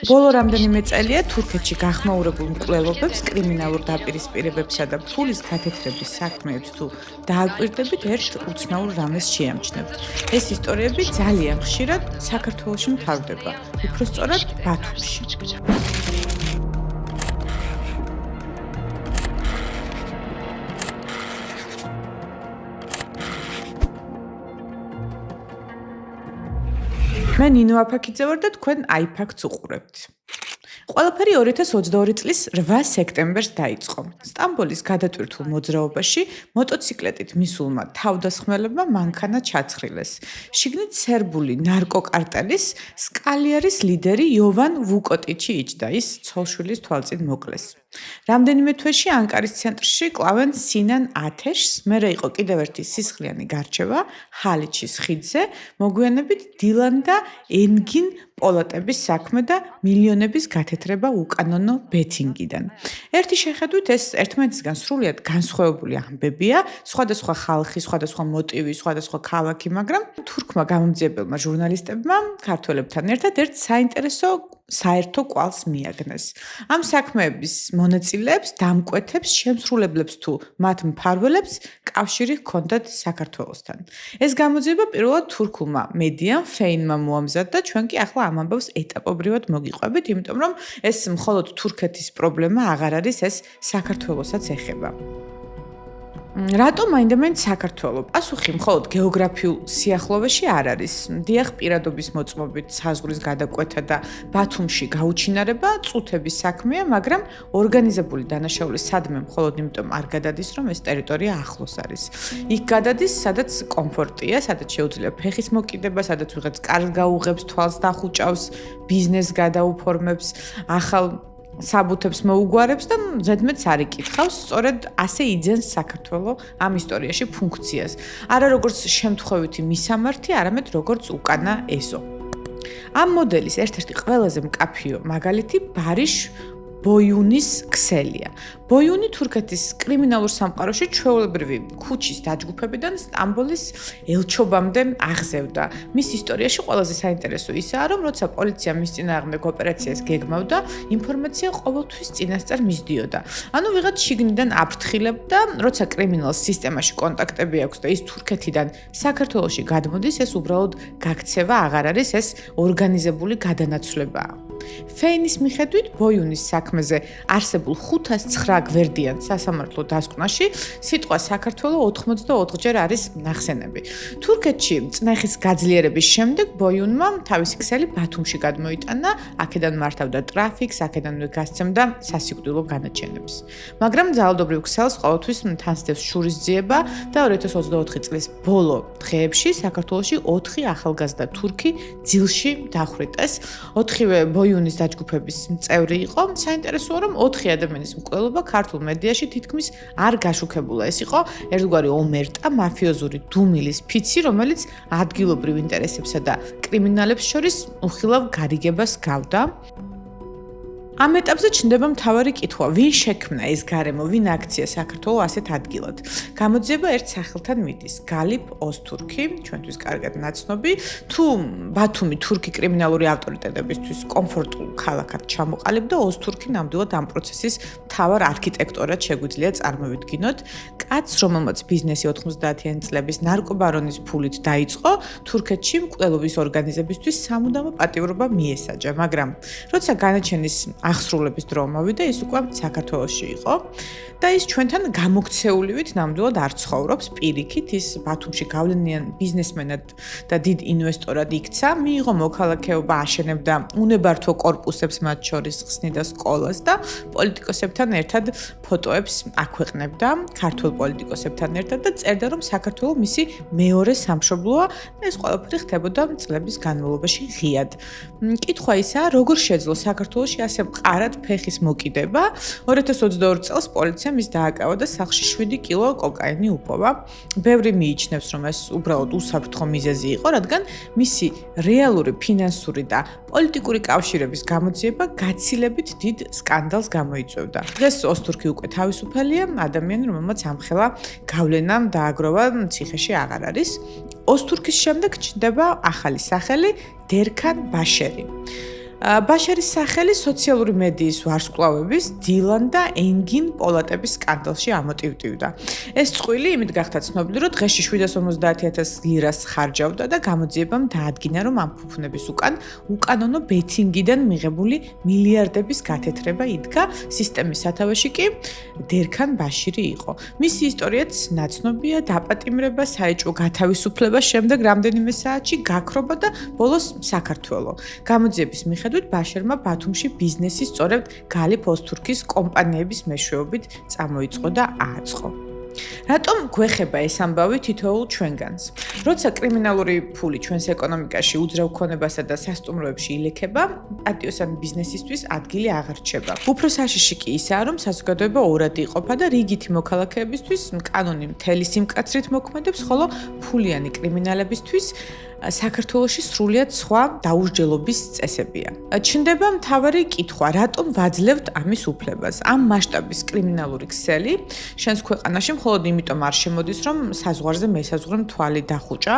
ბოლო რამდენიმე წელია თურქეთში გახმაურებულ მკვლელობებს, კრიმინალურ დაპირისპირებებსა და ფულის გათეთრების საქმეებს თუ დააკვირდებით, ერთ უცნაურ რამეს შეამჩნევთ. ეს ისტორიები ძალიან ხშირად საქართველოში მთავრდება, უпростоრად ბათუმში. მე ნინო აფაქიძე ვარ და თქვენ აიფაქს უყურებთ. ყველაფერი 2022 წლის 8 სექტემბერს დაიწყო. სტამბოლის გადატვირთულ მოძრაობაში მოტოციკლეტით მისულმა თავდასხმელებმა მანქანა ჩაცხრილეს. შიგნით სერბული ნარკოკარტელის სკალიარის ლიდერი იოვან ვუკოტიჩი იჯდა, ის ცოლშვილის თვალწინ მოკლეს. რამდენიმე თვეში ანკარის ცენტრში კლავენ სინან ათეშს, მერე იყო კიდევ ერთი სისხლიანი გარჩევა ჰალიჩის ხიდზე, მოგვიანებით დილან და ენგინ პოლატების საქმე და მილიონების გათეთრება უკანონო ბეთინგიდან. ერთი შეხედვით ეს ერთმანეთისგან სრულიად განსხვავებული ამბებია, სხვადასხვა ხალხი, სხვადასხვა მოტივი, სხვადასხვა ქალაქი, მაგრამ თურქმა გამომძიებელმა ჟურნალისტებმა ქართველებთან ერთად ერთ საინტერესო საერთო კვალს მიაგნეს. ამ საქმეების მონაწილეებს, დამკვეთებს, შემსრულებლებს თუ მათ მფარველებს კავშირი ჰქონდათ საქართველოსთან. ეს გამოძიება პირველად თურქულმა მედიამ ფეინმა მოამზადა, ჩვენ კი ახლა ამ ამბავს ეტაპობრივად მოგიყვებით, იმიტომ რომ ეს მხოლოდ თურქეთის პრობლემა აღარ არის, ეს საქართველოსაც ეხება. რატომ აინდამენ საქართველო? პასუხი მხოლოდ გეოგრაფიულ სიახლოვეში არ არის. დიახ, პირადობის მოწმობით საზღვრის გადაკვეთა და ბათუმში გაუჩინარება წუთების საქმეა, მაგრამ ორგანიზებული დანაშაული სადმე მხოლოდ იმიტომ არ გადადის, რომ ეს ტერიტორია ახლოს არის. იქ გადადის, სადაც კომფორტია, სადაც შეუძლია ფეხის მოკიდება, სადაც ვიღაც კარგ გაუღებს, თვალს დახუჭავს, ბიზნესს გადაუფორმებს, ახალ საბუთებს მოუგვარებს და ზედმეტს არ იკითხავს, სწორედ ასე იძენს საქართველოს ამ ისტორიაში ფუნქციას. არა როგორც შემთხვევითი მისამართი, არამედ როგორც უკანა ეზო. ამ მოდელის ერთ-ერთი ყველაზე მკაფიო მაგალითი ბარიშ ბოიუნის ქსელია. ბოიუნი თურქეთის კრიმინალურ სამყაროში ჩვეულებრივი ქუჩის დაჯგუფებიდან სტამბოლის ელჩობამდე აღზევდა. მის ისტორიაში ყველაზე საინტერესო ისაა, რომ როცა პოლიცია მის წინააღმდეგ ოპერაციას გეგმავდა, ინფორმაცია ყოველთვის წინასწარ მისდიოდა. ანუ ვიღაც შიგნიდან აფრთხილებდა, როცა კრიმინალს სისტემაში კონტაქტები აქვს და ის თურქეთიდან საქართველოში გადმოდის, ეს უბრალოდ გაქცევა აღარ არის, ეს ორგანიზებული გადანაცვლებაა. ფეინის მიხედვით ბოიუნის საქმეზე არსებულ 509 გვერდიან სასამართლო დასკვნაში სიტყვა საქართველო 84-ჯერ არის ნახსენები. თურქეთში წნეხის გაძლიერების შემდეგ ბოიუნმა თავისი ქსელი ბათუმში გადმოიტანა, აქედან მართავდა ტრაფიკს, აქედანვე გასცემდა სასიკვდილო განაჩენებს. მაგრამ ძალადობრივ ქსელს ყოველთვის თანსდევს შურისძიება და 2024 წლის ბოლო დღეებში საქართველოში 4 ახალგაზრდა თურქი ძილში დახვრიტეს. 4-ვე ბოიუნის დაჯგუფების წევრი იყო. საინტერესოა, რომ 4 ადამიანის მკვლელობა ქართულ მედიაში თითქმის არ გაშუქებულა. ეს იყო ერთგვარი ომერტა, მაფიოზური დუმილის ფიცი, რომელიც ადგილობრივ ინტერესებსა და კრიმინალებს შორის უხილავ გარიგებას გავდა. ამ ეტაპზე ჩნდება მთავარი კითხვა, ვინ შექმნა ეს გარემო, ვინ აქცია საქართველოს ასეთ ადგილად. გამოძიება ერთ სახელთან მიდის, გალიპ ოზთურქი, ჩვენთვის კარგად ნაცნობი, თუ ბათუმი თურქი კრიმინალური ავტორიტეტებისთვის კომფორტულ ქალაქად ჩამოყალიბდა, ოზთურქი ნამდვილად ამ პროცესის მთავარ არქიტექტორად შეგვიძლია წარმოვიდგინოთ. კაცს, რომელმაც ბიზნესი 90-იანი წლების ნარკობარონის ფულით დაიწყო, თურქეთში მკვლელობის ორგანიზებისთვის სამუდამო პატივრობა მიესაჯა, მაგრამ როცა განაჩენის აღსრულების დრო მოვიდა, ის უკვე საქართველოში იყო და ის ჩვენთან გამოქცეულივით ნამდვილად არ ცხოვრობს პირიქით, ის ბათუმში გავლენიან ბიზნესმენად და დიდ ინვესტორად იქცა, მიიღო მოქალაქეობა, აშენებდა უნებართვო კორპუსებს, მათ შორის ხსნიდა სკოლას და პოლიტიკოსებთან ერთად ფოტოებს აქვეყნებდა, ქართულ პოლიტიკოსებთან ერთად და წერდა, რომ საქართველოს მისი მეორე სამშობლოა, ეს ყველაფერი ხდებოდა წლების განმავლობაში ღიად. კითხვა ისაა, როგორ შეძლო საქართველოში ასე მყარად ფეხის მოკიდება. 2022 წელს პოლიციამ ის დააკავა და სახლში 7 კილო კოკაინი უპოვა. ბევრი მიიჩნევს, რომ ეს უბრალოდ უსაფრთხო მიზეზი იყო, რადგან მისი რეალური ფინანსური და პოლიტიკური კავშირების გამოძიება გაცილებით დიდ სკანდალს გამოიწვევდა. დღეს ოზთურქი უკვე თავისუფალია, ადამიანი, რომელმაც ამხელა გავლენა დააგროვა, ციხეში აღარ არის. ოზთურქის შემდეგ ჩნდება ახალი სახელი დერქან ბაშერი. ბაშარის სახელი სოციალური მედიის ვარსკვლავების დილან და ენგინ პოლატების სკანდალში ამოტივტივდა. ეს წყვილი იმით გახდა ცნობილი, რომ დღეში 750,000 ლირას ხარჯავდა და გამოძიებამ დაადგინა, რომ ამ ფუფუნების უკან უკანონო ბეთინგიდან მიღებული მილიარდების გათეთრება იდგა, სისტემის სათავეში კი დერქან ბაშირი იყო. მისი ისტორიაც ნაცნობია, დაპატიმრება, საეჭვო გათავისუფლება, შემდეგ რამდენიმე საათში გაქრობა და ბოლოს საქართველო. გამოძიების მიხედვით ბაშარმა ბათუმში ბიზნესი სწორედ გალიფ ოსთურქის კომპანიების მეშვეობით წამოიწყო და ააწყო. რატომ გვეხება ეს ამბავი თითოეულ ჩვენგანს? როცა კრიმინალური ფული ჩვენს ეკონომიკაში უძრავ ქონებასა და სასტუმროებში ილექება, პატიოსანი ბიზნესისთვის ადგილი აღარ რჩება. უფრო საშიში კი ისაა, რომ საზოგადოება ორად იყოფა და რიგითი მოქალაქეებისთვის კანონი მთელი სიმკაცრით მოქმედებს, ხოლო ფულიანი კრიმინალებისთვის საქართველოში სრულიად სხვა დაუსჯელობის წესებია. ჩნდება მთავარი კითხვა, რატომ ვაძლევთ ამის უფლებას? ამ მასშტაბის კრიმინალური ქსელი შენს ქვეყანაში მხოლოდ იმიტომ არ შემოდის, რომ საზღვარზე მესაზღვრე მთვალი დახუჭა.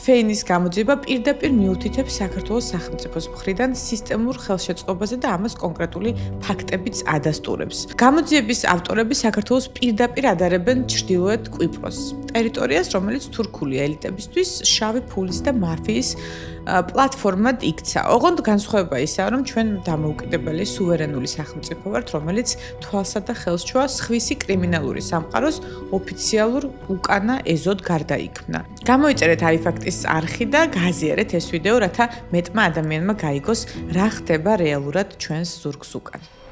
ფეინის გამოძიება პირდაპირ მიუთითებს საქართველოს სახელმწიფოს მხრიდან სისტემურ ხელშეწყობაზე და ამას კონკრეტული ფაქტებიც ადასტურებს. გამოძიების ავტორები საქართველოს პირდაპირ ადარებენ ჩრდილოეთ კვიპროს, ტერიტორიას, რომელიც თურქული ელიტებისთვის შავი ფულის და მაფიის პლატფორმად იქცა. ოღონდ განსხვავება ისაა, რომ ჩვენ დამოუკიდებელი სუვერენული სახელმწიფო ვართ, რომელიც თვალსა და ხელს ჩუა სხვისი კრიმინალური სამყაროს ოფიციალურ უკანა ეზოდ გარდაიქმნა. გამოიწერეთ iFacts არხი და გააზიარეთ ეს ვიდეო, რათა მეტმა ადამიანმა გაიგოს, რა ხდება რეალურად ჩვენს ზურგს უკან.